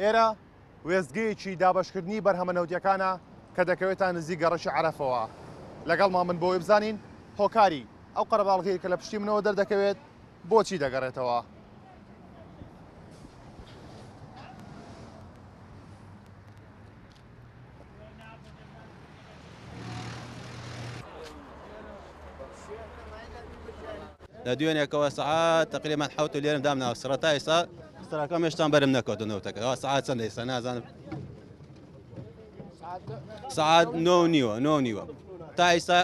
ئێرە وێستگەیەکی دابەشکردنی بەرهەمەنەوتیەکانە کە دەکەوێتە نزیک گەڕەشی عەرەفەوە. لەگەڵمان من بۆی بزانین هۆکاری ئەو قەرەباڵغەیە کە لە پشتی منەوە دەردەکەوێت بۆچی دەگەڕێتەوە. لە دوێنێکەوە سعات تقریبا حوت و لێرم دامناوە سەرەتا ئێستا سەرەکەم هێشتان بەرم نەکەوتنەوەتەکە سعات چەندە ئێستا نازانم سعات 9:30 تا ئێستا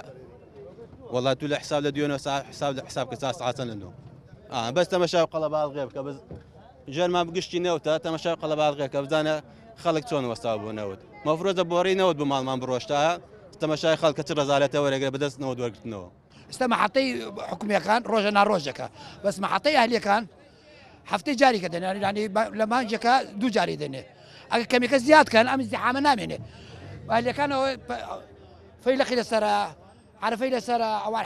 وەڵا تو لە حساب لە دوێنەوە حساب کە سعات چەندە بەس تەمەشای قەڵەباڵغێ بکە بەس ژێرمان بگشتی نەوتە تەمەشای قەڵەباڵغێ کە بزانە خەڵک چۆن وەستا بوو نەوت مەفرۆزە بۆڕی نەوت بۆ ماڵمان بڕۆشتا تەمەشای خەڵکە چ ڕەزالەتە وەرەگرە بەدەستنەوە دووەرگرتنەوە. ئێستا مەحەتەی حکومیەکان ڕۆژە ناڕۆژەکە بەس مەحەتەی ئەهلیەکان هەفتەی جاریکە دەنێ لە مانجەکە دوو جاری دەنێ ئەگەر کەمێکە زیادکەن ئەم زیحامە نامێنێ ئەهلیەکانەوە فەیلەقی لەسەرە عەرەفەی لەسەرە ئەوان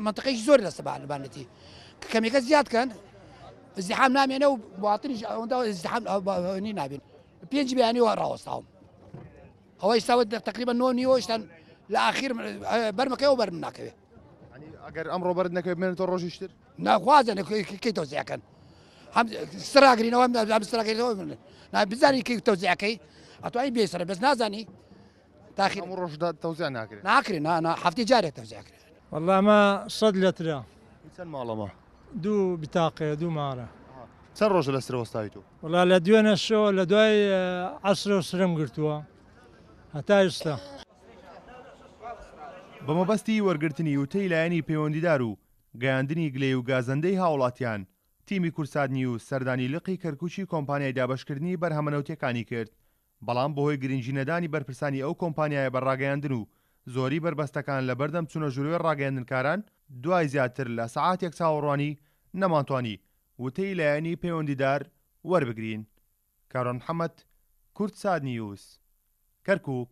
منتەقەیەکی زۆر لەسەر بانەتی کەمێکە زیادکەن زیحام نامێنێ و بواتریش ئەوەندا زیحام نابێن پێنج بەیانیەوە ڕاوەستاوم ئەوە ئێستا تقریبا 9:30 ئێستا لە ئاخیر بەرمەکەیەوە بەرم ناکەوێت. ئەگەر ئەمڕۆ بەرت نەکەوێت بمێنێتەوە ڕۆژیشتر ناخوازن کەی تۆزیەکەن هەم سراگرینەوە سراگرینەوە بزانی کەی تۆزیەکەی ئەتوانی بێسەر بەس نازانی تاخیر ڕۆژدا تەوزیان ناکرێت ناکرێن هەفتی جارێک تەوزیەکرێت. والله ما 100 لترە چەند ماڵەمە دوو بتاقەیە دوو مارە چەند ڕۆژە لە سرەوەستاوی تۆ والله لە دوێنە شەوە لە دوای عەسرە و سرم گرتووە هەتا ئێستا. بە مەبەستی وەرگرتنی وتەی لایەنی پەیوەندیدار و گەیاندنی گلەی و گازەندەی هاوڵاتیان تیمی کورساد نیوز سەردانی لقی کەرکووکی کۆمپانیای دابەشکردنی بەرهەمەنەوتیەکانی کرد بەڵام بەهۆی گرنگی نەدانی بەرپرسانی ئەو کۆمپانیایە بەڕاگەیاندن و زۆری بربەستەکان لە بەردەم چوونە ژوورێ ڕاگەیاندنکاران دوای زیاتر لە سەعاتێک چاوەڕوانی نەمانتوانی وتەی لایەنی پەیوەندیدار وەربگرین. کارۆن محەممەد کورساد نیوز کەرکووک.